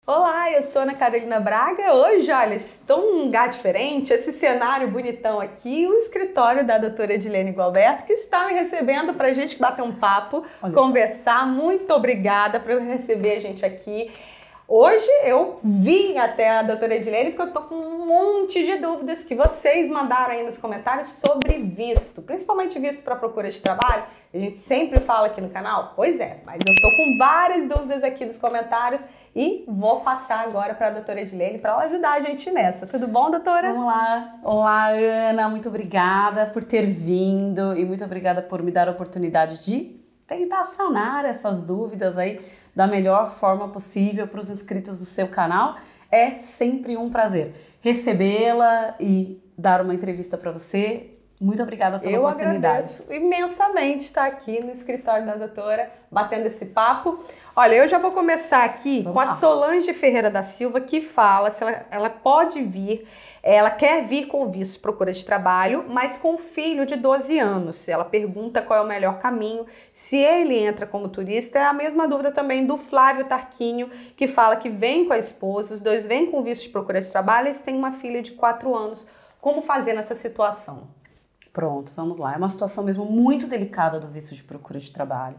Olá, eu sou Ana Carolina Braga. Hoje, olha, estou num lugar diferente, esse cenário bonitão aqui, o escritório da doutora Edilene Gualberto, que está me recebendo para a gente bater um papo, conversar. Muito obrigada por receber a gente aqui. Hoje eu vim até a doutora Edilene porque eu tô com um monte de dúvidas que vocês mandaram aí nos comentários sobre visto, principalmente visto para procura de trabalho. A gente sempre fala aqui no canal, pois é, mas eu tô com várias dúvidas aqui nos comentários e vou passar agora para a doutora Edilene para ela ajudar a gente nessa. Tudo bom, doutora? Vamos lá. Olá, Ana, muito obrigada por ter vindo e muito obrigada por me dar a oportunidade de tentar sanar essas dúvidas aí da melhor forma possível para os inscritos do seu canal. É sempre um prazer recebê-la e dar uma entrevista para você. Muito obrigada pela oportunidade. Eu agradeço imensamente estar aqui no escritório da doutora, batendo esse papo. Olha, eu já vou começar aqui com a Solange Ferreira da Silva, que fala se ela pode vir, ela quer vir com visto de procura de trabalho, mas com um filho de 12 anos. Ela pergunta qual é o melhor caminho, se ele entra como turista. É a mesma dúvida também do Flávio Tarquinho, que fala que vem com a esposa, os dois vêm com visto de procura de trabalho, eles têm uma filha de 4 anos. Como fazer nessa situação? Pronto, vamos lá. É uma situação mesmo muito delicada do visto de procura de trabalho.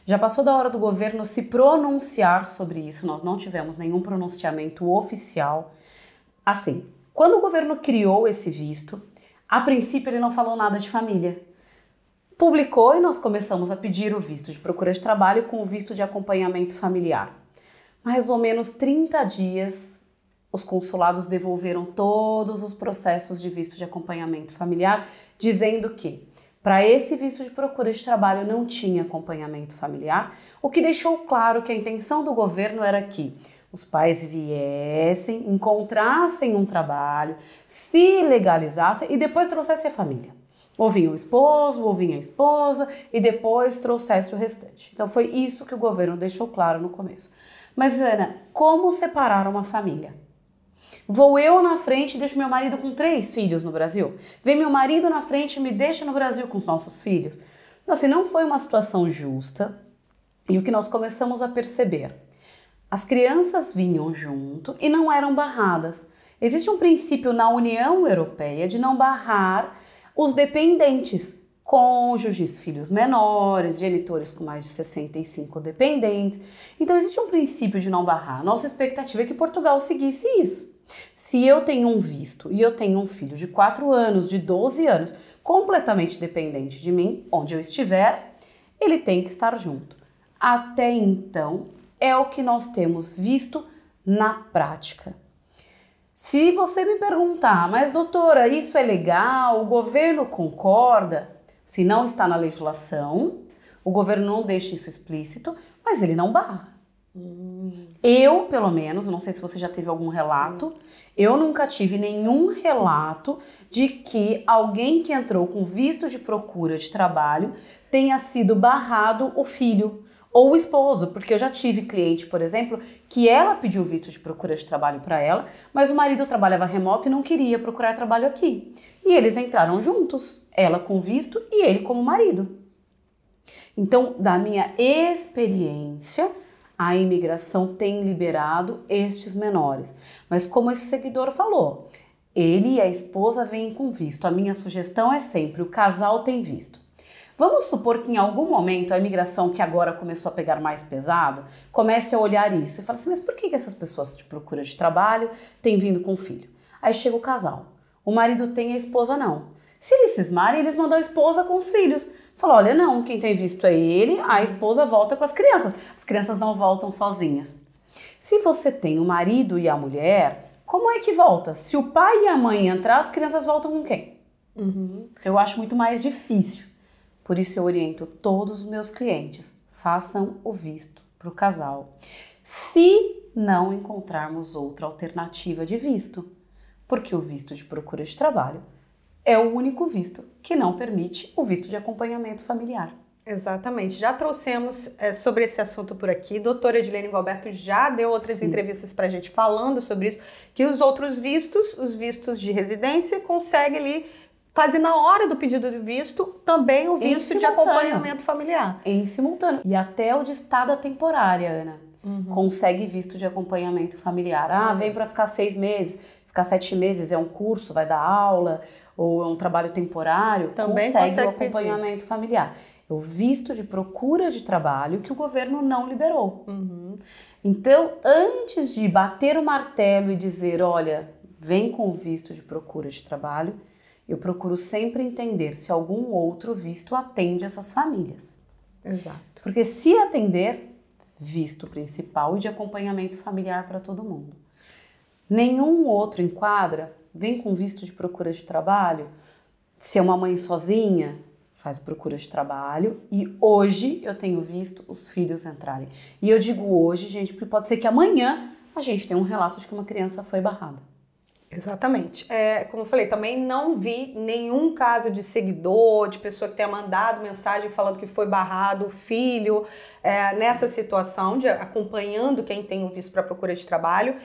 Já passou da hora do governo se pronunciar sobre isso, nós não tivemos nenhum pronunciamento oficial. Assim, quando o governo criou esse visto, a princípio ele não falou nada de família. Publicou e nós começamos a pedir o visto de procura de trabalho com o visto de acompanhamento familiar. Mais ou menos 30 dias, os consulados devolveram todos os processos de visto de acompanhamento familiar, dizendo que para esse visto de procura de trabalho não tinha acompanhamento familiar, o que deixou claro que a intenção do governo era que os pais viessem, encontrassem um trabalho, se legalizassem e depois trouxessem a família. Ou vinha o esposo, ou vinha a esposa e depois trouxesse o restante. Então foi isso que o governo deixou claro no começo. Mas Ana, como separar uma família? Vou eu na frente e deixo meu marido com 3 filhos no Brasil? Vem meu marido na frente e me deixa no Brasil com os nossos filhos? Assim, não foi uma situação justa. E o que nós começamos a perceber? As crianças vinham junto e não eram barradas. Existe um princípio na União Europeia de não barrar os dependentes, cônjuges, filhos menores, genitores com mais de 65 dependentes. Então existe um princípio de não barrar. Nossa expectativa é que Portugal seguisse isso. Se eu tenho um visto e eu tenho um filho de 4 anos, de 12 anos, completamente dependente de mim, onde eu estiver, ele tem que estar junto. Até então, é o que nós temos visto na prática. Se você me perguntar, mas doutora, isso é legal? O governo concorda? Se não está na legislação, o governo não deixa isso explícito, mas ele não barra. Eu, pelo menos, não sei se você já teve algum relato, eu nunca tive nenhum relato de que alguém que entrou com visto de procura de trabalho tenha sido barrado o filho ou o esposo, porque eu já tive cliente, por exemplo, que ela pediu visto de procura de trabalho para ela, mas o marido trabalhava remoto e não queria procurar trabalho aqui. E eles entraram juntos, ela com visto e ele como marido. Então, da minha experiência, a imigração tem liberado estes menores. Mas como esse seguidor falou, ele e a esposa vêm com visto. A minha sugestão é sempre, o casal tem visto. Vamos supor que em algum momento a imigração, que agora começou a pegar mais pesado, comece a olhar isso e fala assim, mas por que essas pessoas de procura de trabalho têm vindo com filho? Aí chega o casal, o marido tem, a esposa não. Se eles cismarem, eles mandam a esposa com os filhos. Fala, olha, não, quem tem visto é ele, a esposa volta com as crianças não voltam sozinhas. Se você tem o marido e a mulher, como é que volta? Se o pai e a mãe entrar, as crianças voltam com quem? Eu acho muito mais difícil. Por isso eu oriento todos os meus clientes, façam o visto para o casal. Se não encontrarmos outra alternativa de visto, porque o visto de procura de trabalho é o único visto que não permite o visto de acompanhamento familiar. Exatamente. Já trouxemos sobre esse assunto por aqui. Doutora Edilene Gualberto já deu outras entrevistas para a gente falando sobre isso, que os outros vistos, os vistos de residência, conseguem ali fazer na hora do pedido de visto também o visto de acompanhamento familiar. Em simultâneo. E até o de estada temporária, Ana. consegue visto de acompanhamento familiar. Ah, vem para ficar 6 meses, ficar 7 meses, é um curso, vai dar aula, ou é um trabalho temporário, também consegue o acompanhamento familiar. É o visto de procura de trabalho que o governo não liberou. Então, antes de bater o martelo e dizer, olha, vem com o visto de procura de trabalho, eu procuro sempre entender se algum outro visto atende essas famílias. Exato. Porque se atender, visto principal e de acompanhamento familiar para todo mundo. Nenhum outro enquadra, vem com visto de procura de trabalho, se é uma mãe sozinha, faz procura de trabalho, e hoje eu tenho visto os filhos entrarem. E eu digo hoje, gente, porque pode ser que amanhã a gente tenha um relato de que uma criança foi barrada. Exatamente. Como eu falei, também não vi nenhum caso de seguidor, de pessoa que tenha mandado mensagem falando que foi barrado o filho nessa situação, de acompanhando quem tem o visto para procura de trabalho.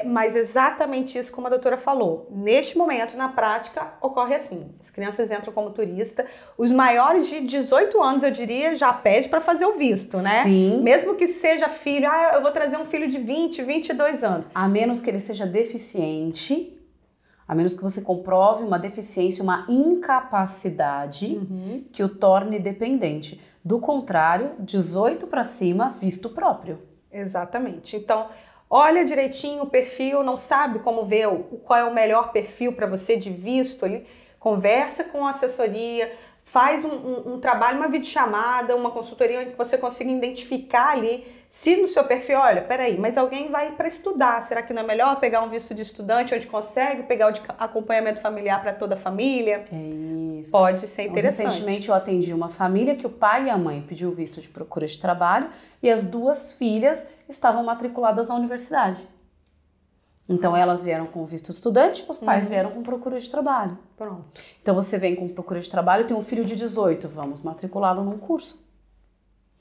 Mas exatamente isso como a doutora falou. Neste momento, na prática, ocorre assim. As crianças entram como turista. Os maiores de 18 anos, eu diria, já pede para fazer o visto, né? Sim. Mesmo que seja filho, eu vou trazer um filho de 20, 22 anos. A menos que ele seja deficiente, a menos que você comprove uma deficiência, uma incapacidade que o torne dependente. Do contrário, 18 para cima, visto próprio. Exatamente. Então, olha direitinho o perfil, não sabe como ver qual é o melhor perfil para você de visto ali, conversa com a assessoria, faz um trabalho, uma videochamada, uma consultoria onde você consiga identificar ali se no seu perfil, olha, peraí, mas alguém vai para estudar, será que não é melhor pegar um visto de estudante onde consegue pegar o de acompanhamento familiar para toda a família? É isso. Pode ser interessante. Recentemente eu atendi uma família que o pai e a mãe pediu visto de procura de trabalho e as 2 filhas estavam matriculadas na universidade. Então elas vieram com visto estudante, os pais vieram com procura de trabalho. Pronto. Então você vem com procura de trabalho, tem um filho de 18, vamos matriculá-lo num curso.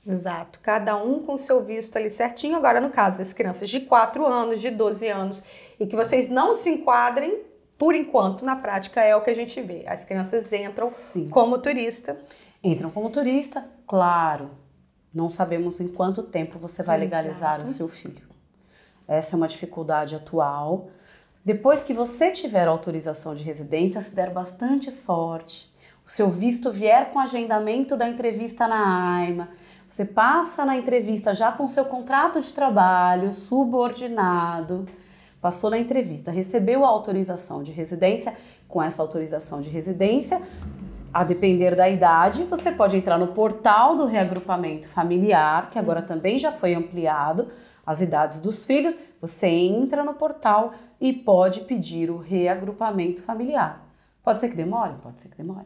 Exato, cada um com o seu visto ali certinho. Agora, no caso das crianças de 4 anos, de 12 anos, e que vocês não se enquadrem, por enquanto, na prática, é o que a gente vê. As crianças entram como turista. Entram como turista, claro. Não sabemos em quanto tempo você vai legalizar o seu filho. Essa é uma dificuldade atual. Depois que você tiver autorização de residência, se der bastante sorte, o seu visto vier com agendamento da entrevista na AIMA, você passa na entrevista já com seu contrato de trabalho subordinado, passou na entrevista, recebeu a autorização de residência, com essa autorização de residência, a depender da idade, você pode entrar no portal do reagrupamento familiar, que agora também já foi ampliado, as idades dos filhos, você entra no portal e pode pedir o reagrupamento familiar. Pode ser que demore? Pode ser que demore.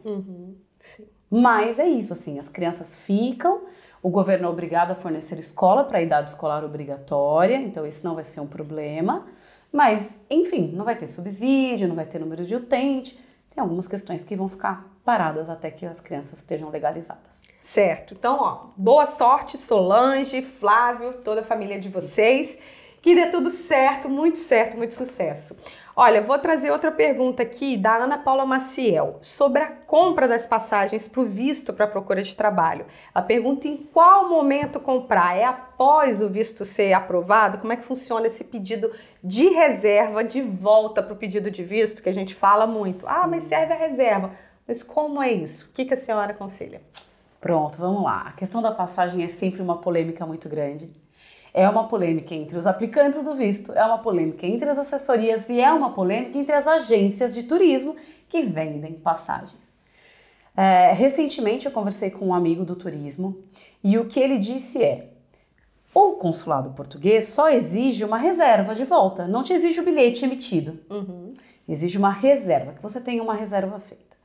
Sim. Mas é isso, assim, as crianças ficam, o governo é obrigado a fornecer escola para a idade escolar obrigatória, então isso não vai ser um problema. Mas, enfim, não vai ter subsídio, não vai ter número de utente, tem algumas questões que vão ficar paradas até que as crianças estejam legalizadas. Certo. Então, boa sorte, Solange, Flávio, toda a família de vocês. Que dê tudo certo, muito sucesso. Olha, vou trazer outra pergunta aqui da Ana Paula Maciel, sobre a compra das passagens para o visto para procura de trabalho. A pergunta em qual momento comprar? É após o visto ser aprovado? Como é que funciona esse pedido de reserva de volta para o pedido de visto, que a gente fala muito? Ah, mas serve a reserva. Mas como é isso? O que a senhora aconselha? Pronto, vamos lá. A questão da passagem é sempre uma polêmica muito grande. É uma polêmica entre os aplicantes do visto, é uma polêmica entre as assessorias e é uma polêmica entre as agências de turismo que vendem passagens. Recentemente eu conversei com um amigo do turismo e o que ele disse o consulado português só exige uma reserva de volta, não te exige o bilhete emitido. Exige uma reserva, que você tenha uma reserva feita.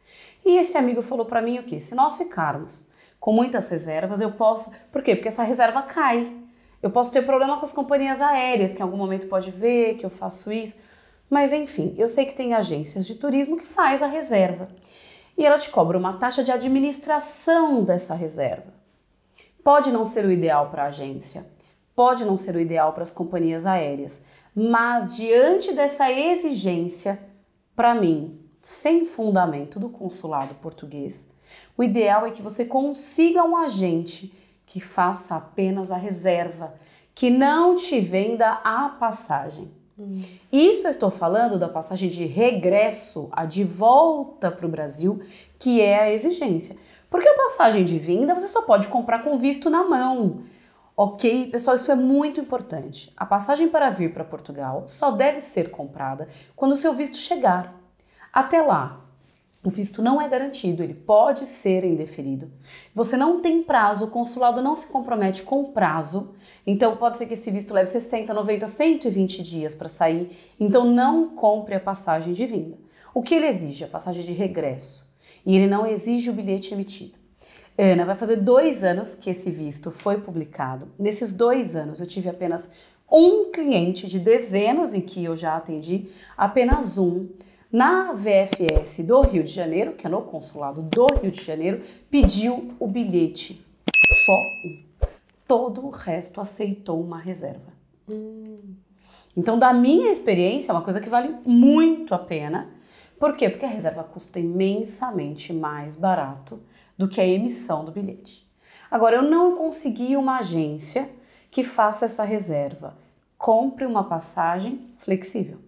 E esse amigo falou para mim o quê? Se nós ficarmos com muitas reservas, eu posso... Por quê? Porque essa reserva cai. Eu posso ter problema com as companhias aéreas, que em algum momento pode ver que eu faço isso. Mas enfim, eu sei que tem agências de turismo que faz a reserva. E ela te cobra uma taxa de administração dessa reserva. Pode não ser o ideal para a agência, pode não ser o ideal para as companhias aéreas, mas diante dessa exigência, para mim, sem fundamento do consulado português, o ideal é que você consiga um agente que faça apenas a reserva, que não te venda a passagem. Isso eu estou falando da passagem de regresso, a de volta para o Brasil, que é a exigência. Porque a passagem de vinda você só pode comprar com visto na mão. Ok? Pessoal, isso é muito importante. A passagem para vir para Portugal só deve ser comprada quando o seu visto chegar. Até lá, o visto não é garantido, ele pode ser indeferido. Você não tem prazo, o consulado não se compromete com prazo. Então, pode ser que esse visto leve 60, 90, 120 dias para sair. Então, não compre a passagem de vinda. O que ele exige? A passagem de regresso. E ele não exige o bilhete emitido. Ana, vai fazer 2 anos que esse visto foi publicado. Nesses 2 anos, eu tive apenas um cliente de dezenas em que eu já atendi, apenas um, na VFS do Rio de Janeiro, que é no consulado do Rio de Janeiro, pediu o bilhete. Só um. Todo o resto aceitou uma reserva. Então, da minha experiência, é uma coisa que vale muito a pena. Por quê? Porque a reserva custa imensamente mais barato do que a emissão do bilhete. Agora, eu não consegui uma agência que faça essa reserva. Compre uma passagem flexível.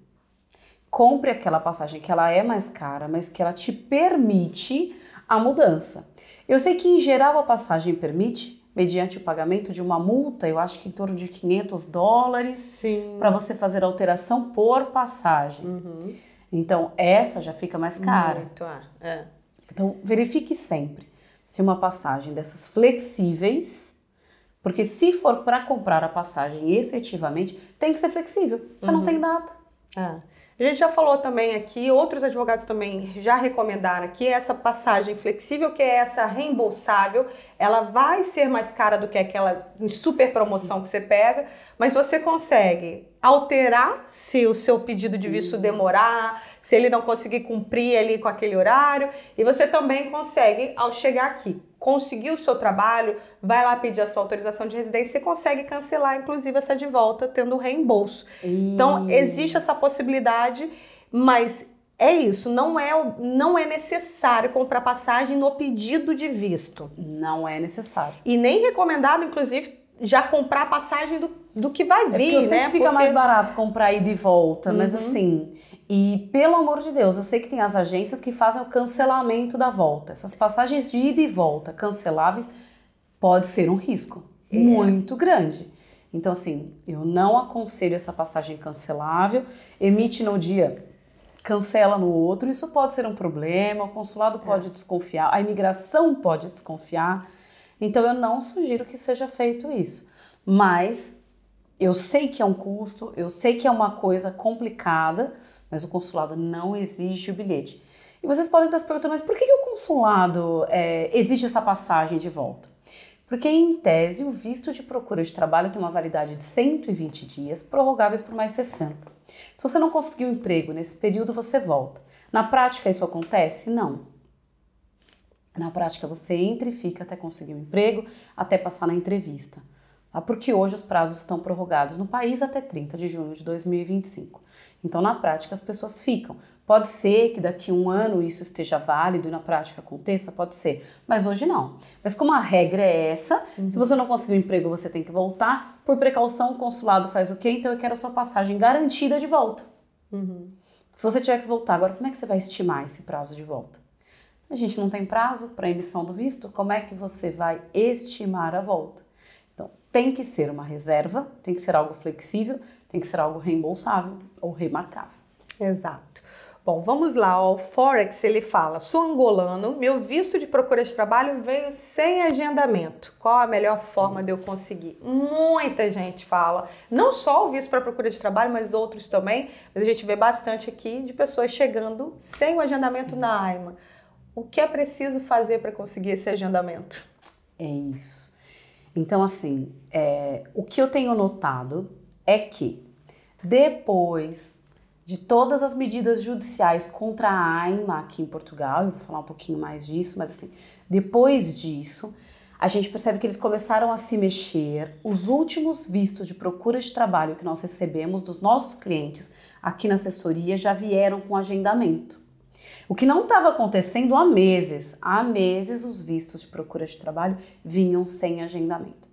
Compre aquela passagem que ela é mais cara, mas que ela te permite a mudança. Eu sei que, em geral, a passagem permite, mediante o pagamento de uma multa, eu acho que em torno de $500 para você fazer alteração por passagem. Então, essa já fica mais cara. Muito, Então, verifique sempre se uma passagem dessas flexíveis, porque se for para comprar a passagem efetivamente, tem que ser flexível. Você não tem data. A gente já falou também aqui, outros advogados também já recomendaram aqui, essa passagem flexível, que é essa reembolsável, ela vai ser mais cara do que aquela em super promoção que você pega, mas você consegue alterar se o seu pedido de visto demorar, se ele não conseguir cumprir ali com aquele horário, e você também consegue, ao chegar aqui, conseguir o seu trabalho, vai lá pedir a sua autorização de residência, você consegue cancelar, inclusive, essa de volta, tendo reembolso. Então, existe essa possibilidade, mas é isso, não é necessário comprar passagem no pedido de visto. Não é necessário. E nem recomendado, inclusive, já comprar passagem do que vai vir, eu sei que fica mais barato comprar ida e volta, mas assim, e pelo amor de Deus, eu sei que tem as agências que fazem o cancelamento da volta. Essas passagens de ida e volta canceláveis pode ser um risco muito grande. Então assim, eu não aconselho essa passagem cancelável, emite no dia, cancela no outro, isso pode ser um problema, o consulado pode desconfiar, a imigração pode desconfiar. Então, eu não sugiro que seja feito isso. Mas eu sei que é um custo, eu sei que é uma coisa complicada, mas o consulado não exige o bilhete. E vocês podem estar se perguntando, mas por que o consulado exige essa passagem de volta? Porque, em tese, o visto de procura de trabalho tem uma validade de 120 dias, prorrogáveis por mais 60. Se você não conseguir um emprego nesse período, você volta. Na prática, isso acontece? Não. Na prática, você entra e fica até conseguir um emprego, até passar na entrevista. Tá? Porque hoje os prazos estão prorrogados no país até 30 de junho de 2025. Então, na prática, as pessoas ficam. Pode ser que daqui a um ano isso esteja válido e na prática aconteça, pode ser. Mas hoje não. Mas como a regra é essa, se você não conseguir um emprego, você tem que voltar. Por precaução, o consulado faz o quê? Então, eu quero a sua passagem garantida de volta. Se você tiver que voltar, agora como é que você vai estimar esse prazo de volta? A gente não tem prazo para emissão do visto, como é que você vai estimar a volta? Então, tem que ser uma reserva, tem que ser algo flexível, tem que ser algo reembolsável ou remarcável. Exato. Bom, vamos lá, o Forex, ele fala, sou angolano, meu visto de procura de trabalho veio sem agendamento. Qual a melhor forma de eu conseguir? Muita gente fala, não só o visto para procura de trabalho, mas outros também, mas a gente vê bastante aqui de pessoas chegando sem o agendamento na AIMA. O que é preciso fazer para conseguir esse agendamento? É isso. Então, assim, o que eu tenho notado é que depois de todas as medidas judiciais contra a AIMA aqui em Portugal, eu vou falar um pouquinho mais disso, mas assim, depois disso, a gente percebe que eles começaram a se mexer. Os últimos vistos de procura de trabalho que nós recebemos dos nossos clientes aqui na assessoria já vieram com agendamento. O que não estava acontecendo há meses os vistos de procura de trabalho vinham sem agendamento.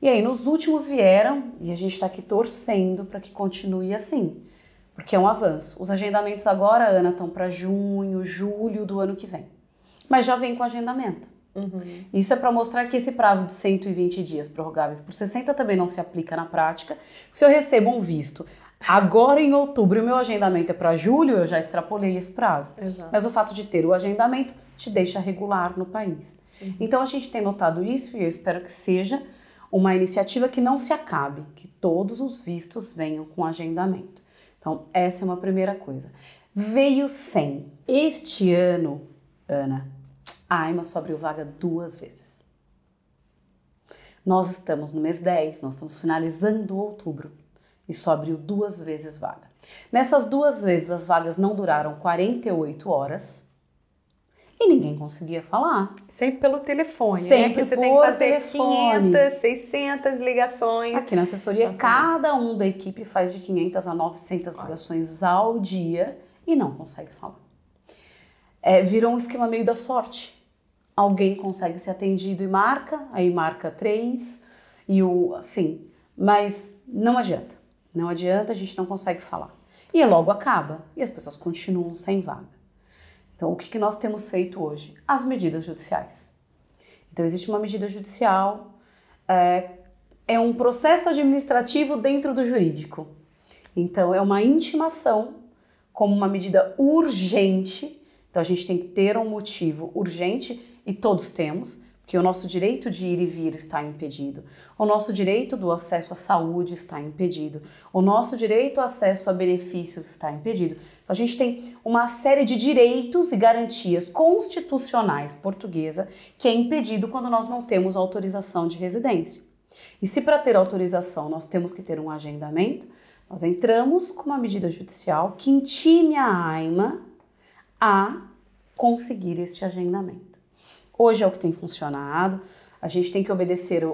E aí, nos últimos vieram, e a gente está aqui torcendo para que continue assim, porque é um avanço. Os agendamentos agora, Ana, estão para junho, julho do ano que vem. Mas já vem com agendamento. Isso é para mostrar que esse prazo de 120 dias prorrogáveis por 60 também não se aplica na prática. Se eu recebo um visto agora em outubro e o meu agendamento é para julho, eu já extrapolei esse prazo. Exato. Mas o fato de ter o agendamento te deixa regular no país. Então a gente tem notado isso e eu espero que seja uma iniciativa que não se acabe, que todos os vistos venham com agendamento. Então essa é uma primeira coisa. Veio sem. Este ano, Ana, a AIMA só abriu vaga 2 vezes. Nós estamos no mês 10, nós estamos finalizando outubro e só abriu 2 vezes vaga. Nessas 2 vezes as vagas não duraram 48 horas e ninguém conseguia falar. Sempre pelo telefone, Sempre né? Que você por tem que fazer telefone. 500, 600 ligações. Aqui na assessoria, cada um da equipe faz de 500 a 900 ligações ao dia e não consegue falar. Virou um esquema meio da sorte. Alguém consegue ser atendido e marca, aí marca 3 e assim, mas não adianta. Não adianta, a gente não consegue falar. E logo acaba e as pessoas continuam sem vaga. Então, o que nós temos feito hoje? As medidas judiciais. Então, existe uma medida judicial, é um processo administrativo dentro do jurídico. Então, é uma intimação como uma medida urgente. Então, a gente tem que ter um motivo urgente e todos temos, porque o nosso direito de ir e vir está impedido, o nosso direito do acesso à saúde está impedido, o nosso direito ao acesso a benefícios está impedido. A gente tem uma série de direitos e garantias constitucionais portuguesa que é impedido quando nós não temos autorização de residência. E se para ter autorização nós temos que ter um agendamento, nós entramos com uma medida judicial que intime a AIMA a conseguir este agendamento. Hoje é o que tem funcionado, a gente tem que obedecer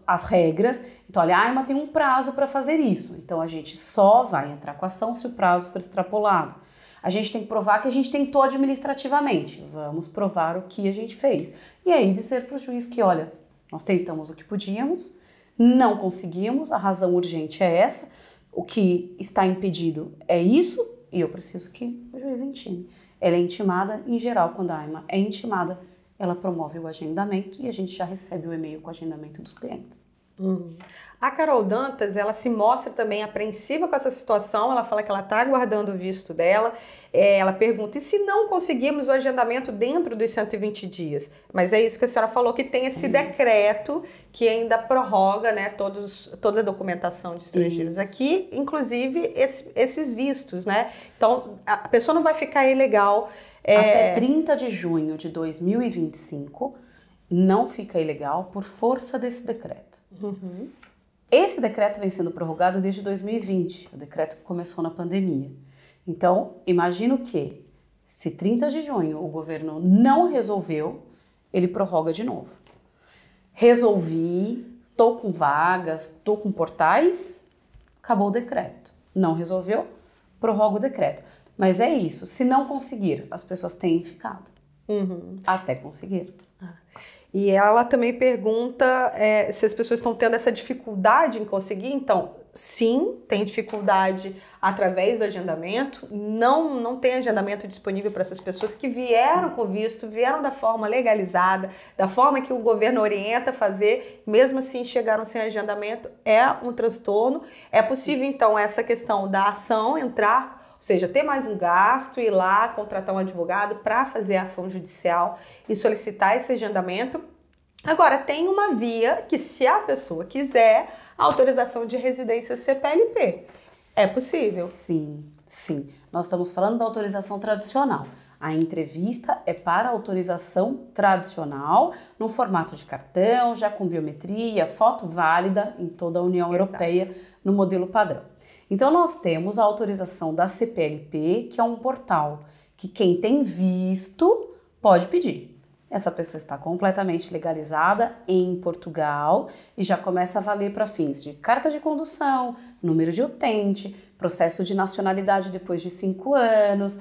as regras. Então, olha, a AIMA tem um prazo para fazer isso. Então, a gente só vai entrar com a ação se o prazo for extrapolado. A gente tem que provar que a gente tentou administrativamente. Vamos provar o que a gente fez. E aí dizer para o juiz que, olha, nós tentamos o que podíamos, não conseguimos, a razão urgente é essa, o que está impedido é isso e eu preciso que o juiz intime. Ela é intimada, em geral, quando a AIMA é intimada, ela promove o agendamento e a gente já recebe o e-mail com o agendamento dos clientes. A Carol Dantas, ela se mostra também apreensiva com essa situação, ela fala que ela está aguardando o visto dela, ela pergunta, e se não conseguirmos o agendamento dentro dos 120 dias? Mas é isso que a senhora falou, que tem esse decreto que ainda prorroga, né, toda a documentação de estrangeiros aqui, inclusive esses vistos, né? Então, a pessoa não vai ficar ilegal. Até 30 de junho de 2025, não fica ilegal por força desse decreto. Esse decreto vem sendo prorrogado desde 2020, o decreto que começou na pandemia. Então, imagino que, se 30 de junho o governo não resolveu, ele prorroga de novo. Resolvi, tô com vagas, tô com portais, acabou o decreto. Não resolveu, prorroga o decreto. Mas é isso, se não conseguir, as pessoas têm ficado, até conseguir. E ela também pergunta se as pessoas estão tendo essa dificuldade em conseguir. Então, sim, tem dificuldade através do agendamento, não tem agendamento disponível para essas pessoas que vieram com visto, vieram da forma legalizada, da forma que o governo orienta a fazer, mesmo assim chegaram sem agendamento, é um transtorno. É possível, então, essa questão da ação entrar, ou seja, ter mais um gasto, ir lá, contratar um advogado para fazer a ação judicial e solicitar esse agendamento. Agora, tem uma via que, se a pessoa quiser, a autorização de residência CPLP. É possível? Sim, sim. Nós estamos falando da autorização tradicional. A entrevista é para autorização tradicional, no formato de cartão, já com biometria, foto válida em toda a União Europeia, no modelo padrão. Então, nós temos a autorização da CPLP, que é um portal que quem tem visto pode pedir. Essa pessoa está completamente legalizada em Portugal e já começa a valer para fins de carta de condução, número de utente, processo de nacionalidade depois de 5 anos,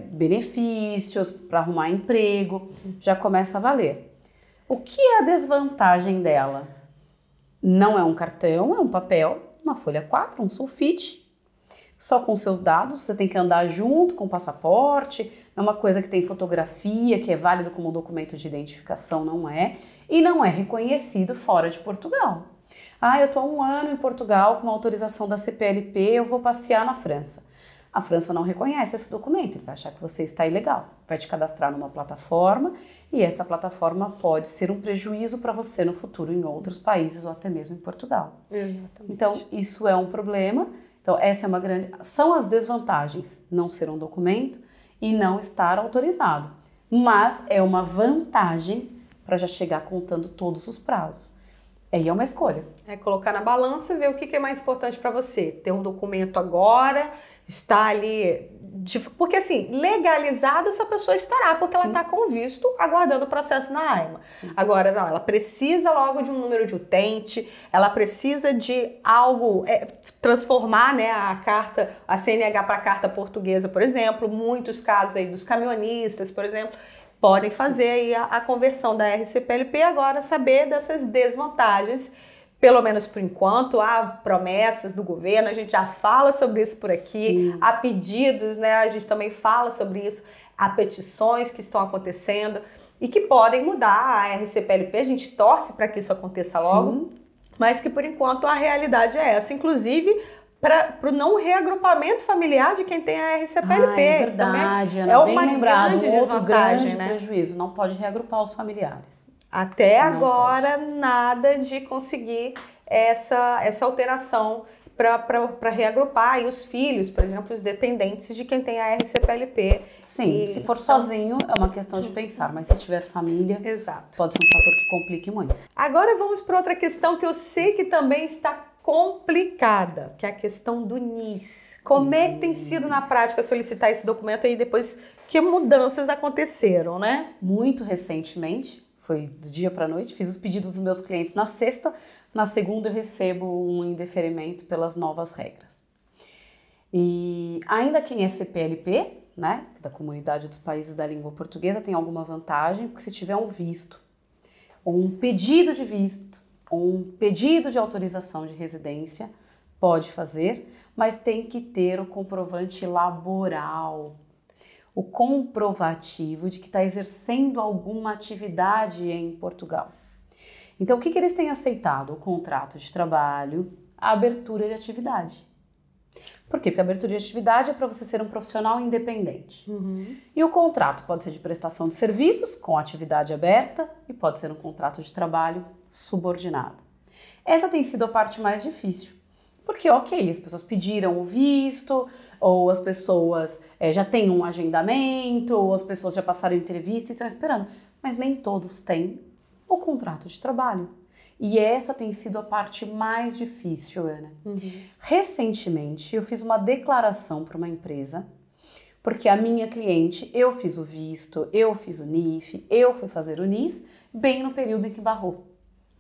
benefícios para arrumar emprego, já começa a valer. O que é a desvantagem dela? Não é um cartão, é um papel, uma folha 4, um sulfite, só com seus dados. Você tem que andar junto com o passaporte, não é uma coisa que tem fotografia, que é válido como documento de identificação, não é. E não é reconhecido fora de Portugal. Eu estou há 1 ano em Portugal com uma autorização da CPLP, eu vou passear na França. A França não reconhece esse documento, ele vai achar que você está ilegal. Vai te cadastrar numa plataforma e essa plataforma pode ser um prejuízo para você no futuro em outros países ou até mesmo em Portugal. Exatamente. Então, isso é um problema. Então, essa é uma grande... São as desvantagens, não ser um documento e não estar autorizado. Mas é uma vantagem para já chegar contando todos os prazos. Aí é uma escolha. É colocar na balança e ver o que é mais importante para você. Ter um documento agora, estar ali... Porque assim, legalizado essa pessoa estará, porque ela está com visto aguardando o processo na AIMA. Sim. Agora, não, ela precisa logo de um número de utente, ela precisa de algo, transformar, né, a carta, a CNH para a carta portuguesa, por exemplo. Muitos casos aí dos caminhonistas, por exemplo, podem fazer aí a conversão da RCPLP, agora saber dessas desvantagens, pelo menos por enquanto. Há promessas do governo, a gente já fala sobre isso por aqui, Sim. há pedidos, né, a gente também fala sobre isso, há petições que estão acontecendo e que podem mudar a RCPLP, a gente torce para que isso aconteça logo, Sim. mas que por enquanto a realidade é essa, inclusive para o não reagrupamento familiar de quem tem a RCPLP. É verdade, Ana, é bem uma lembrado, grande um outro desvantagem, grande né? prejuízo, não pode reagrupar os familiares. Até Não agora, nada de conseguir essa alteração para reagrupar. E os filhos, por exemplo, os dependentes de quem tem a RCPLP. Sim, se for sozinho é uma questão de pensar, mas se tiver família, Exato. pode ser um fator que complique muito. Agora vamos para outra questão que eu sei que também está complicada, que é a questão do NIS. Como é que tem sido na prática solicitar esse documento aí depois que mudanças aconteceram, né? Muito recentemente, foi do dia para a noite, fiz os pedidos dos meus clientes na sexta, na segunda eu recebo um indeferimento pelas novas regras. E ainda quem é CPLP, né, da Comunidade dos Países da Língua Portuguesa, tem alguma vantagem, porque se tiver um visto, ou um pedido de visto, ou um pedido de autorização de residência, pode fazer, mas tem que ter o comprovante laboral, o comprovativo de que está exercendo alguma atividade em Portugal. Então, o que eles têm aceitado? O contrato de trabalho, a abertura de atividade. Por quê? Porque a abertura de atividade é para você ser um profissional independente. E o contrato pode ser de prestação de serviços com atividade aberta e pode ser um contrato de trabalho subordinado. Essa tem sido a parte mais difícil. Porque, ok, as pessoas pediram o visto, ou as pessoas já têm um agendamento, ou as pessoas já passaram entrevista e estão esperando. Mas nem todos têm o contrato de trabalho. E essa tem sido a parte mais difícil, Ana. Recentemente, eu fiz uma declaração para uma empresa, porque a minha cliente, eu fiz o visto, eu fiz o NIF, eu fui fazer o NIS, bem no período em que barrou.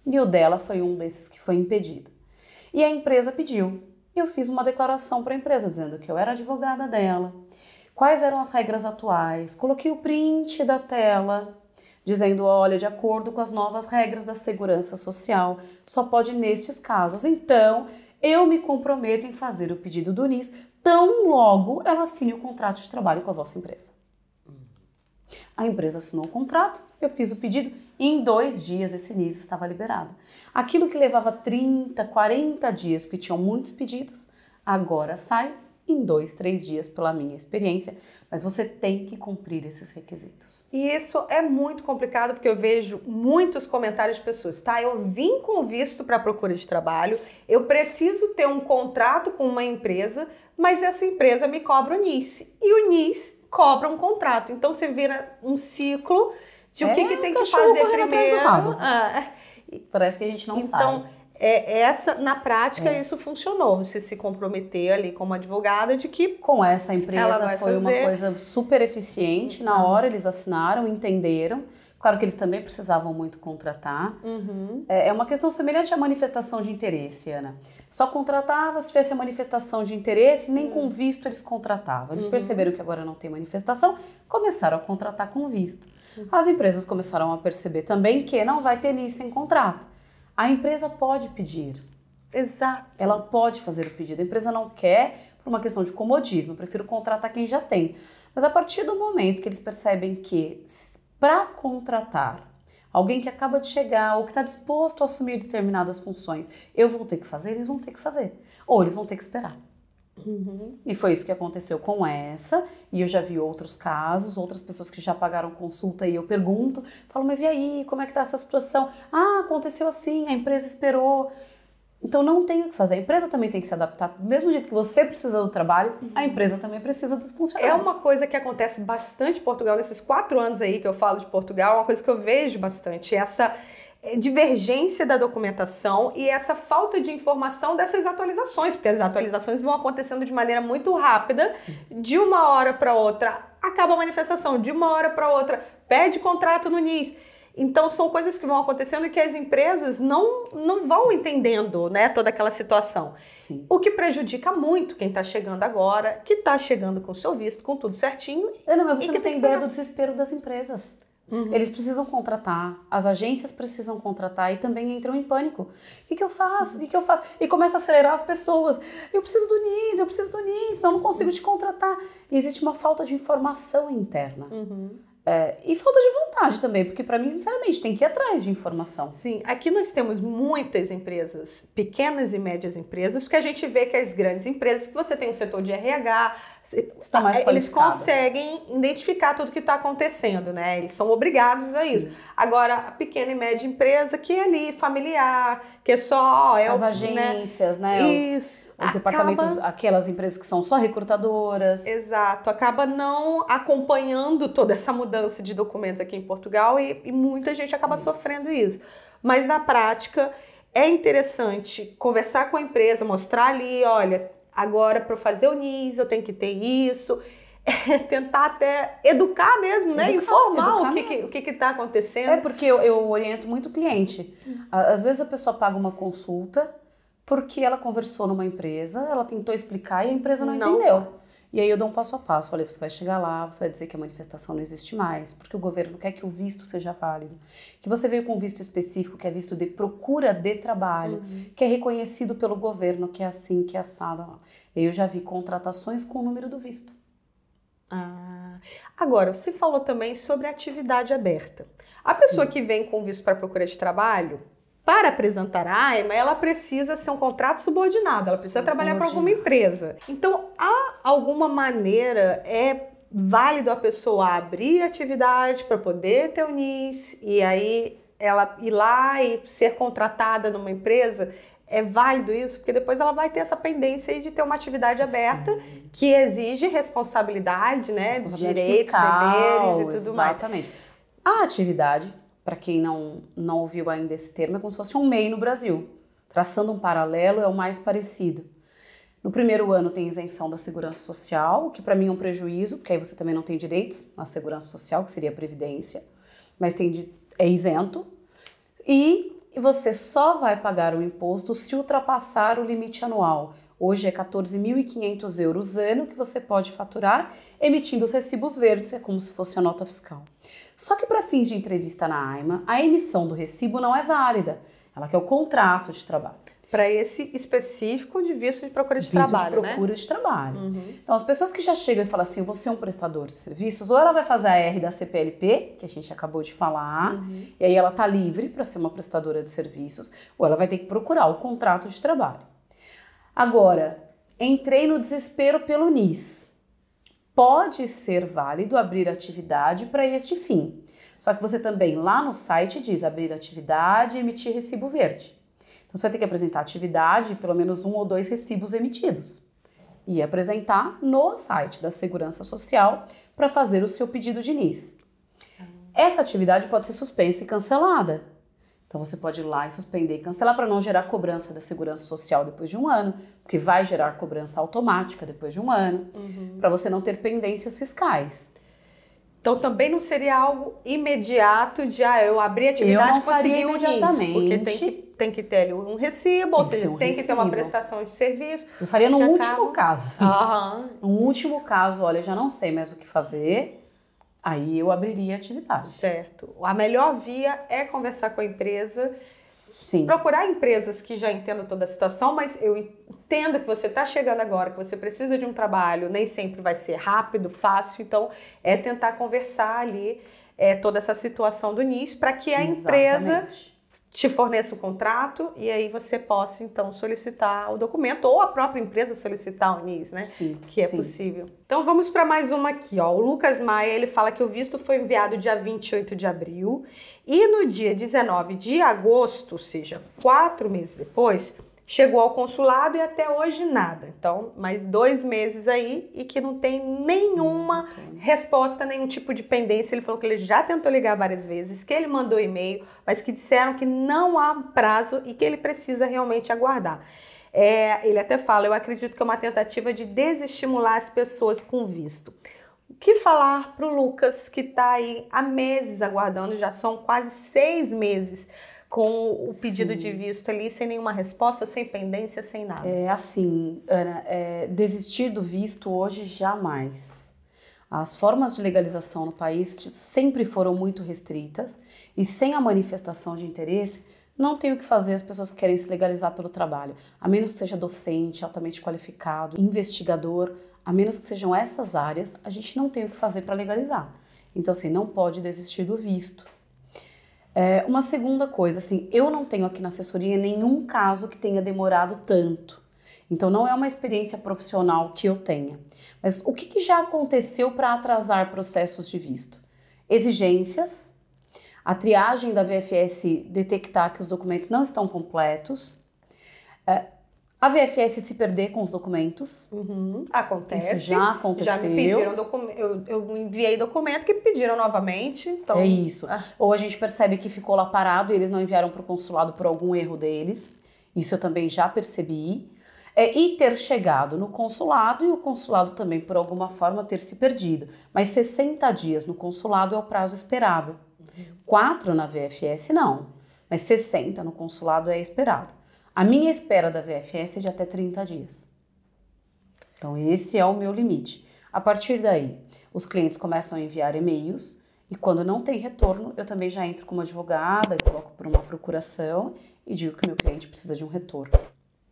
E o dela foi um desses que foi impedido. E a empresa pediu. Eu fiz uma declaração para a empresa dizendo que eu era advogada dela, quais eram as regras atuais, coloquei o print da tela, dizendo, olha, de acordo com as novas regras da segurança social, só pode nestes casos. Então, eu me comprometo em fazer o pedido do NIS, tão logo ela assine o contrato de trabalho com a vossa empresa. A empresa assinou o contrato, eu fiz o pedido e em 2 dias esse NIS estava liberado. Aquilo que levava 30, 40 dias, porque tinham muitos pedidos, agora sai em 2, 3 dias pela minha experiência, mas você tem que cumprir esses requisitos. E isso é muito complicado porque eu vejo muitos comentários de pessoas, tá? Eu vim com visto para procura de trabalho, eu preciso ter um contrato com uma empresa, mas essa empresa me cobra o NIS e o NIS cobra um contrato. Então você vira um ciclo de o que tem que fazer primeiro. Parece que a gente não sabe. Então, na prática, isso funcionou. Você se comprometer ali como advogada de que com essa empresa foi uma coisa super eficiente. Na hora eles assinaram, entenderam. Claro que eles também precisavam muito contratar. É uma questão semelhante à manifestação de interesse, Ana. Só contratava se tivesse a manifestação de interesse, nem com visto eles contratavam. Eles perceberam que agora não tem manifestação, começaram a contratar com visto. As empresas começaram a perceber também que não vai ter NIS sem contrato. A empresa pode pedir. Exato. Ela pode fazer o pedido. A empresa não quer por uma questão de comodismo. Eu prefiro contratar quem já tem. Mas a partir do momento que eles percebem que para contratar alguém que acaba de chegar ou que está disposto a assumir determinadas funções, eu vou ter que fazer, eles vão ter que fazer. Ou eles vão ter que esperar. E foi isso que aconteceu com essa, e eu já vi outros casos, outras pessoas que já pagaram consulta e eu pergunto, falo, mas e aí, como é que tá essa situação? Ah, aconteceu assim, a empresa esperou. Então não tem o que fazer, a empresa também tem que se adaptar. Do mesmo jeito que você precisa do trabalho, a empresa também precisa dos funcionários. É uma coisa que acontece bastante em Portugal, nesses 4 anos aí que eu falo de Portugal, uma coisa que eu vejo bastante, essa divergência da documentação e essa falta de informação dessas atualizações, porque as atualizações vão acontecendo de maneira muito rápida. Sim. De uma hora para outra acaba a manifestação, de uma hora para outra pede contrato no NIS. Então são coisas que vão acontecendo e que as empresas não vão entendendo, né, toda aquela situação. Sim. O que prejudica muito quem está chegando agora, que está chegando com o seu visto, com tudo certinho. Mas você não tem ideia do desespero das empresas. Eles precisam contratar, as agências precisam contratar e também entram em pânico. O que eu faço? O que eu faço? E começa a acelerar as pessoas. Eu preciso do NIS, senão eu não consigo te contratar. E existe uma falta de informação interna. E falta de vontade também, porque para mim, sinceramente, tem que ir atrás de informação. Sim, aqui nós temos muitas empresas, pequenas e médias empresas, porque a gente vê que as grandes empresas, que você tem um setor de RH, estão mais eles conseguem identificar tudo que está acontecendo, né? Eles são obrigados a isso. Agora, a pequena e média empresa que é ali, familiar, que é só... As agências, né? Isso. Os departamentos, aquelas empresas que são só recrutadoras. Exato, acaba não acompanhando toda essa mudança de documentos aqui em Portugal e muita gente acaba sofrendo isso. Mas na prática é interessante conversar com a empresa, mostrar ali, olha, agora para eu fazer o NIS eu tenho que ter isso, tentar até educar mesmo, né? Informar o que está acontecendo. É porque eu oriento muito o cliente. Às vezes a pessoa paga uma consulta porque ela conversou numa empresa, ela tentou explicar e a empresa não entendeu. E aí eu dou um passo a passo. Olha, você vai chegar lá, você vai dizer que a manifestação não existe mais, porque o governo quer que o visto seja válido. Que você veio com um visto específico, que é visto de procura de trabalho, que é reconhecido pelo governo, que é assim, que é assado. Eu já vi contratações com o número do visto. Agora, você falou também sobre atividade aberta. A pessoa que vem com visto para procura de trabalho, para apresentar a AIMA, ela precisa ser um contrato subordinado, ela precisa trabalhar para alguma empresa. Então, há alguma maneira, é válido a pessoa abrir atividade para poder ter o NIS e aí ela ir lá e ser contratada numa empresa? É válido isso? Porque depois ela vai ter essa pendência aí de ter uma atividade aberta que exige responsabilidade, né? Direitos, fiscal, deveres e tudo mais. Exatamente. A atividade, para quem não ouviu ainda esse termo, é como se fosse um MEI no Brasil. Traçando um paralelo, é o mais parecido. No primeiro ano tem isenção da segurança social, que para mim é um prejuízo, porque aí você também não tem direitos na segurança social, que seria a previdência, mas é isento. E você só vai pagar o imposto se ultrapassar o limite anual. Hoje é 14.500 euros ano que você pode faturar emitindo os recibos verdes, é como se fosse a nota fiscal. Só que para fins de entrevista na AIMA, a emissão do recibo não é válida. Ela quer o contrato de trabalho. Para esse específico de visto de procura de trabalho, né? Procura de trabalho. Então, as pessoas que já chegam e falam assim, eu vou ser um prestador de serviços, ou ela vai fazer a R da CPLP, que a gente acabou de falar, e aí ela está livre para ser uma prestadora de serviços, ou ela vai ter que procurar o contrato de trabalho. Agora, entrei no desespero pelo NIS. Pode ser válido abrir atividade para este fim. Só que você também, lá no site, diz abrir atividade e emitir recibo verde. Então, você vai ter que apresentar atividade, pelo menos 1 ou 2 recibos emitidos. E apresentar no site da Segurança Social para fazer o seu pedido de NIS. Essa atividade pode ser suspensa e cancelada. Então, você pode ir lá e suspender e cancelar para não gerar cobrança da Segurança Social depois de 1 ano, porque vai gerar cobrança automática depois de 1 ano, para você não ter pendências fiscais. Então, também não seria algo imediato de, eu abri a atividade e consegui o NIS, porque tem que ter ali um recibo, ou seja, tem que ter uma prestação de serviço. Eu faria no último caso. No último caso, olha, já não sei mais o que fazer, aí eu abriria atividade. Certo. A melhor via é conversar com a empresa. Sim. Procurar empresas que já entendam toda a situação, mas eu entendo que você está chegando agora, que você precisa de um trabalho, nem sempre vai ser rápido, fácil, então é tentar conversar ali toda essa situação do início para que a empresa te forneça o contrato e aí você possa, então, solicitar o documento ou a própria empresa solicitar o NIS, né? Sim, que é possível. Então, vamos para mais uma aqui, ó. O Lucas Maia, ele fala que o visto foi enviado dia 28 de abril e no dia 19 de agosto, ou seja, 4 meses depois, chegou ao consulado e até hoje nada. Então, mais 2 meses aí e que não tem nenhuma resposta, nenhum tipo de pendência. Ele falou que ele já tentou ligar várias vezes, que ele mandou e-mail, mas que disseram que não há prazo e que ele precisa realmente aguardar. Ele até fala, eu acredito que é uma tentativa de desestimular as pessoas com visto. O que falar para o Lucas, que está aí há meses aguardando, já são quase 6 meses, com o pedido de visto ali, sem nenhuma resposta, sem pendência, sem nada. Assim, Ana, desistir do visto hoje jamais. As formas de legalização no país sempre foram muito restritas e sem a manifestação de interesse, não tem o que fazer as pessoas que querem se legalizar pelo trabalho. A menos que seja docente, altamente qualificado, investigador, a menos que sejam essas áreas, a gente não tem o que fazer para legalizar. Então, assim, não pode desistir do visto. Uma segunda coisa, assim, eu não tenho aqui na assessoria nenhum caso que tenha demorado tanto. Então, não é uma experiência profissional que eu tenha. Mas o que já aconteceu para atrasar processos de visto? Exigências, a triagem da VFS detectar que os documentos não estão completos, a VFS se perder com os documentos. Acontece. Isso já aconteceu. Já me pediram documento, eu enviei documento que pediram novamente. Então... É isso. Ou a gente percebe que ficou lá parado e eles não enviaram para o consulado por algum erro deles. Isso eu também já percebi. E ter chegado no consulado e o consulado também, por alguma forma, ter se perdido. Mas 60 dias no consulado é o prazo esperado. 4 na VFS não, mas 60 no consulado é esperado. A minha espera da VFS é de até 30 dias. Então, esse é o meu limite. A partir daí, os clientes começam a enviar e-mails e quando não tem retorno, eu também já entro como advogada, coloco por uma procuração e digo que meu cliente precisa de um retorno.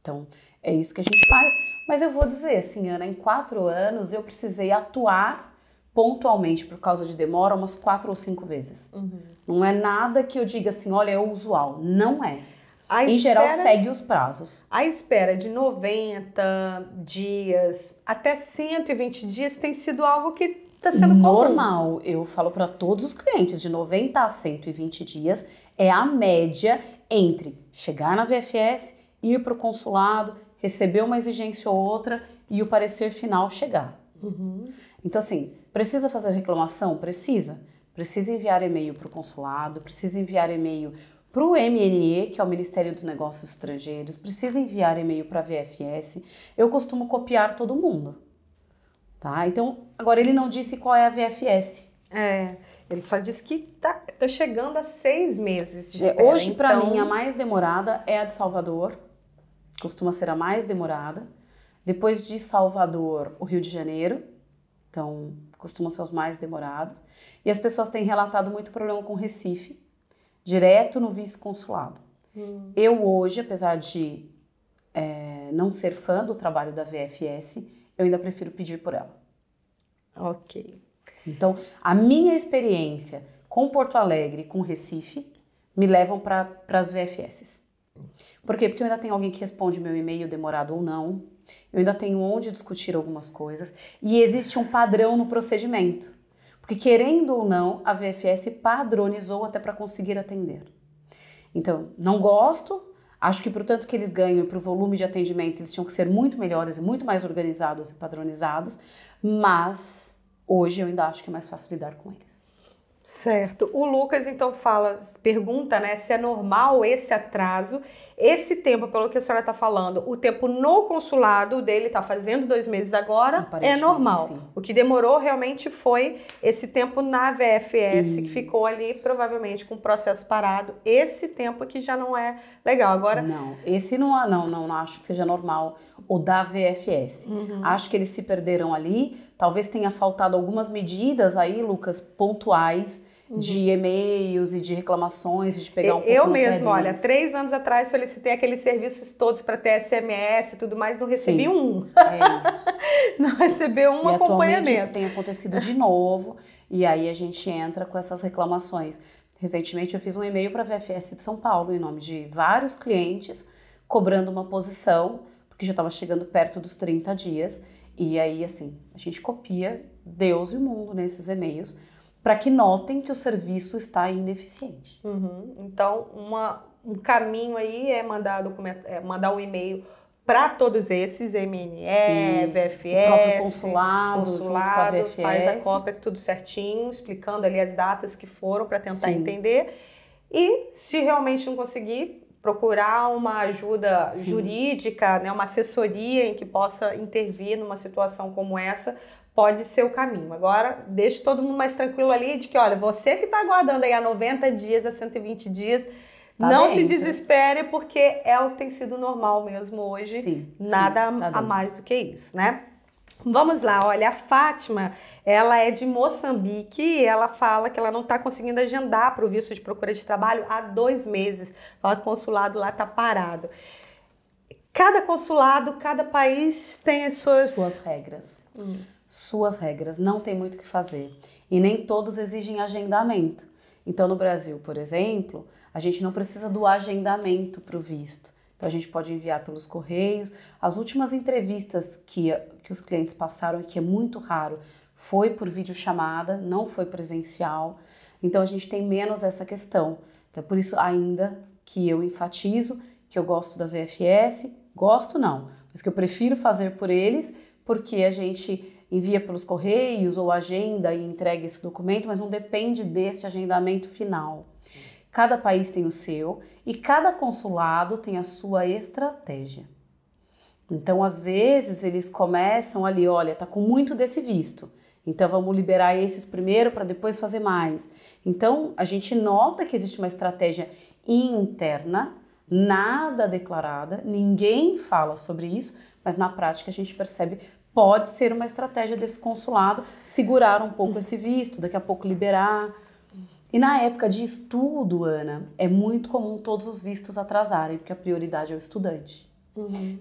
Então, é isso que a gente faz. Mas eu vou dizer assim, Ana, em 4 anos eu precisei atuar pontualmente por causa de demora umas 4 ou 5 vezes. Não é nada que eu diga assim, olha, é o usual. Não é. Em geral, segue os prazos. A espera de 90 dias até 120 dias tem sido algo que está sendo normal. comum. Eu falo para todos os clientes, de 90 a 120 dias é a média entre chegar na VFS, ir para o consulado, receber uma exigência ou outra e o parecer final chegar. Então, assim, precisa fazer reclamação? Precisa. Precisa enviar e-mail para o consulado, precisa enviar e-mail para o MNE, que é o Ministério dos Negócios Estrangeiros, precisa enviar e-mail para a VFS. Eu costumo copiar todo mundo, tá? Então, agora ele não disse qual é a VFS. Ele só disse que tá chegando a 6 meses de espera. Hoje, para mim, a mais demorada é a de Salvador, costuma ser a mais demorada. Depois de Salvador, o Rio de Janeiro, então costumam ser os mais demorados. E as pessoas têm relatado muito problema com Recife, direto no vice-consulado. Eu hoje, apesar de não ser fã do trabalho da VFS, eu ainda prefiro pedir por ela. Ok. Então, a minha experiência com Porto Alegre e com Recife me levam para as VFS. Por quê? Porque eu ainda tenho alguém que responde meu e-mail demorado ou não, eu ainda tenho onde discutir algumas coisas e existe um padrão no procedimento. Porque, querendo ou não, a VFS padronizou até para conseguir atender. Então, não gosto, acho que por tanto que eles ganham e para o volume de atendimentos, eles tinham que ser muito melhores e muito mais organizados e padronizados, mas hoje eu ainda acho que é mais fácil lidar com eles. Certo. O Lucas, então, pergunta, né, se é normal esse atraso esse tempo, pelo que a senhora está falando, o tempo no consulado dele está fazendo 2 meses agora, é normal. Sim. O que demorou realmente foi esse tempo na VFS, que ficou ali provavelmente com o processo parado. Esse tempo aqui já não é legal. Agora, não, esse não acho que seja normal, o da VFS. Acho que eles se perderam ali, talvez tenha faltado algumas medidas aí, Lucas, pontuais, de e-mails e de reclamações, e de pegar um pouco eu no pé mesmo, olha, deles. 3 anos atrás solicitei aqueles serviços todos para ter SMS e tudo mais, não recebi um. É isso. Não recebi um e acompanhamento. Atualmente isso tem acontecido de novo, e aí a gente entra com essas reclamações. Recentemente eu fiz um e-mail para a VFS de São Paulo, em nome de vários clientes, cobrando uma posição, porque já estava chegando perto dos 30 dias, e aí assim, a gente copia Deus e o mundo nesses e-mails, para que notem que o serviço está ineficiente. Então, um caminho aí é mandar um e-mail para todos esses, MNE, VFS, o próprio consulado junto com a VFS. Faz a cópia tudo certinho, explicando ali as datas que foram para tentar entender. E se realmente não conseguir, procurar uma ajuda jurídica, né, uma assessoria em que possa intervir numa situação como essa, pode ser o caminho. Agora, deixe todo mundo mais tranquilo ali de que, olha, você que está aguardando aí a 90 dias, a 120 dias, não se desespere, porque é o que tem sido normal mesmo hoje. Nada a mais do que isso, né? Vamos lá, olha, a Fátima, ela é de Moçambique e ela fala que ela não está conseguindo agendar para o visto de procura de trabalho há 2 meses. Fala que o consulado lá está parado. Cada consulado, cada país tem as suas regras. Suas regras, não tem muito o que fazer. E nem todos exigem agendamento. Então, no Brasil, por exemplo, a gente não precisa do agendamento para o visto. Então, a gente pode enviar pelos correios. As últimas entrevistas que os clientes passaram, que é muito raro, foi por videochamada, não foi presencial. Então, a gente tem menos essa questão. Então, por isso, ainda que eu enfatizo que eu gosto da VFS, gosto não, mas que eu prefiro fazer por eles, porque a gente envia pelos correios ou agenda e entrega esse documento, mas não depende desse agendamento final. Cada país tem o seu e cada consulado tem a sua estratégia. Então, às vezes, eles começam ali, olha, tá com muito desse visto, então vamos liberar esses primeiro para depois fazer mais. Então, a gente nota que existe uma estratégia interna, nada declarada, ninguém fala sobre isso, mas na prática a gente percebe pode ser uma estratégia desse consulado segurar um pouco esse visto, daqui a pouco liberar. E na época de estudo, Ana, é muito comum todos os vistos atrasarem, porque a prioridade é o estudante.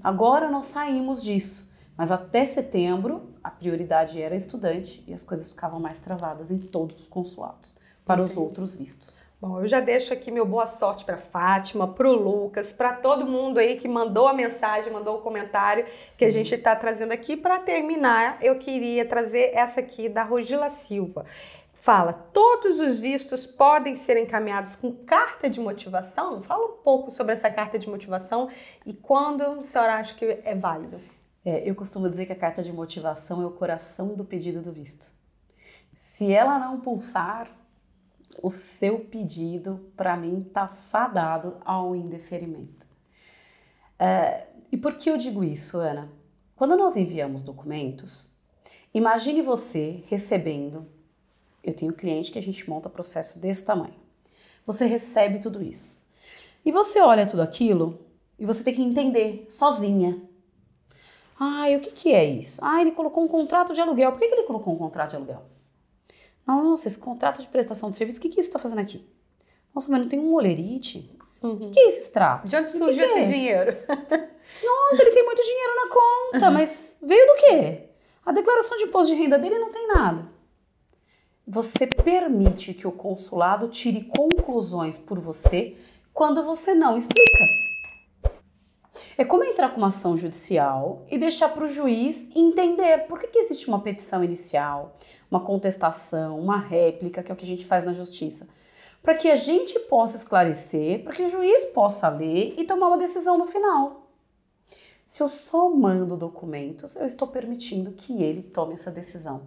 Agora nós saímos disso, mas até setembro a prioridade era estudante e as coisas ficavam mais travadas em todos os consulados para os outros vistos. Bom, eu já deixo aqui meu boa sorte para Fátima, para o Lucas, para todo mundo aí que mandou a mensagem, mandou o comentário que a gente está trazendo aqui. Para terminar, eu queria trazer essa aqui da Rogila Silva. Fala, todos os vistos podem ser encaminhados com carta de motivação? Fala um pouco sobre essa carta de motivação e quando a senhora acha que é válido. Eu costumo dizer que a carta de motivação é o coração do pedido do visto. Se ela não pulsar, o seu pedido, para mim, está fadado ao indeferimento. E por que eu digo isso, Ana? Quando nós enviamos documentos, imagine você recebendo, eu tenho cliente que a gente monta processo desse tamanho, você recebe tudo isso. E você olha tudo aquilo e você tem que entender sozinha. O que é isso? Ele colocou um contrato de aluguel. Por que ele colocou um contrato de aluguel? Nossa, esse contrato de prestação de serviço, o que isso está fazendo aqui? Nossa, mas não tem um olerite? O que é esse extrato? De onde surgiu esse dinheiro? Nossa, ele tem muito dinheiro na conta, mas veio do quê? A declaração de imposto de renda dele não tem nada. Você permite que o consulado tire conclusões por você quando você não explica. É como entrar com uma ação judicial e deixar para o juiz entender por que existe uma petição inicial, uma contestação, uma réplica, que é o que a gente faz na justiça. Para que a gente possa esclarecer, para que o juiz possa ler e tomar uma decisão no final. Se eu só mando documentos, eu estou permitindo que ele tome essa decisão.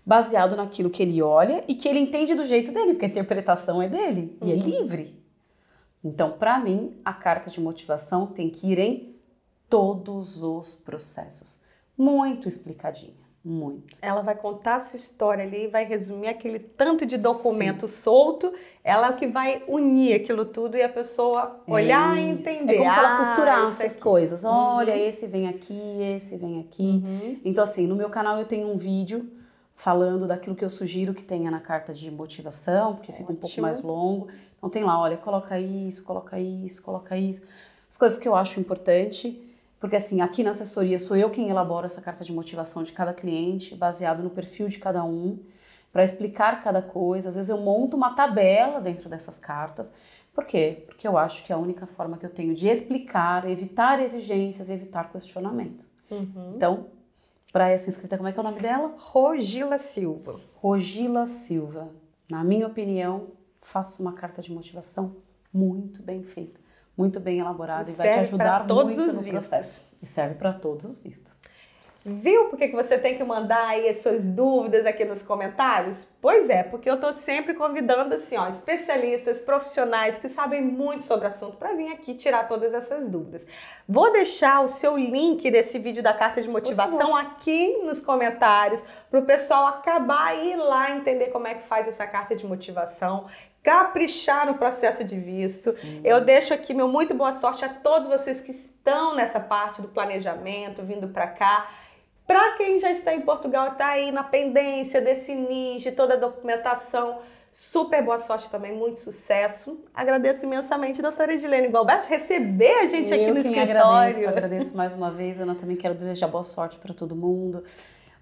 Baseado naquilo que ele olha e que ele entende do jeito dele, porque a interpretação é dele e é livre. Então, para mim, a carta de motivação tem que ir em todos os processos. Muito explicadinha, muito. Ela vai contar a sua história ali, vai resumir aquele tanto de documento solto, ela que vai unir aquilo tudo e a pessoa olhar e entender. É como se ela costurasse as coisas. Olha, esse vem aqui, esse vem aqui. Então, assim, no meu canal eu tenho um vídeo falando daquilo que eu sugiro que tenha na carta de motivação, porque fica um pouco mais longo. Então tem lá, olha, coloca isso, coloca isso, coloca isso. As coisas que eu acho importante. Porque assim, aqui na assessoria sou eu quem elabora essa carta de motivação de cada cliente, baseado no perfil de cada um, para explicar cada coisa. Às vezes eu monto uma tabela dentro dessas cartas. Por quê? Porque eu acho que é a única forma que eu tenho de explicar, evitar exigências, evitar questionamentos. Então, para essa inscrita, como é que é o nome dela? Rogila Silva. Rogila Silva. Na minha opinião, faça uma carta de motivação muito bem feita. Muito bem elaborado e vai te ajudar muito no processo. E serve para todos os vistos. Viu por que você tem que mandar aí as suas dúvidas aqui nos comentários? Pois é, porque eu tô sempre convidando assim, ó, especialistas, profissionais que sabem muito sobre o assunto para vir aqui tirar todas essas dúvidas. Vou deixar o seu link desse vídeo da carta de motivação aqui nos comentários para o pessoal acabar e ir lá entender como é que faz essa carta de motivação, caprichar no processo de visto. Eu deixo aqui meu muito boa sorte a todos vocês que estão nessa parte do planejamento, vindo para cá. Para quem já está em Portugal, está aí na pendência desse NIS, toda a documentação, super boa sorte também, muito sucesso. Agradeço imensamente, doutora Edilene Gualberto, receber a gente aqui no escritório. Agradeço mais uma vez, Ana, também quero desejar boa sorte para todo mundo.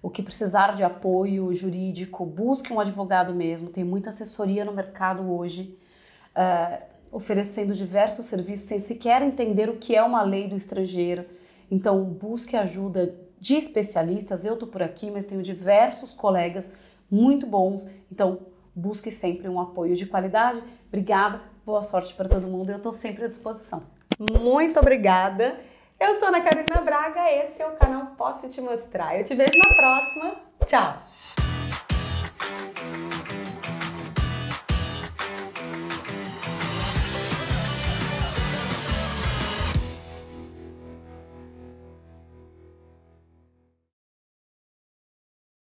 O que precisar de apoio jurídico, busque um advogado mesmo. Tem muita assessoria no mercado hoje, oferecendo diversos serviços sem sequer entender o que é uma lei do estrangeiro. Então, busque ajuda de especialistas. Eu estou por aqui, mas tenho diversos colegas muito bons. Então, busque sempre um apoio de qualidade. Obrigada, boa sorte para todo mundo. Eu estou sempre à disposição. Muito obrigada. Eu sou Ana Carolina Braga, esse é o canal Posso Te Mostrar. Eu te vejo na próxima. Tchau!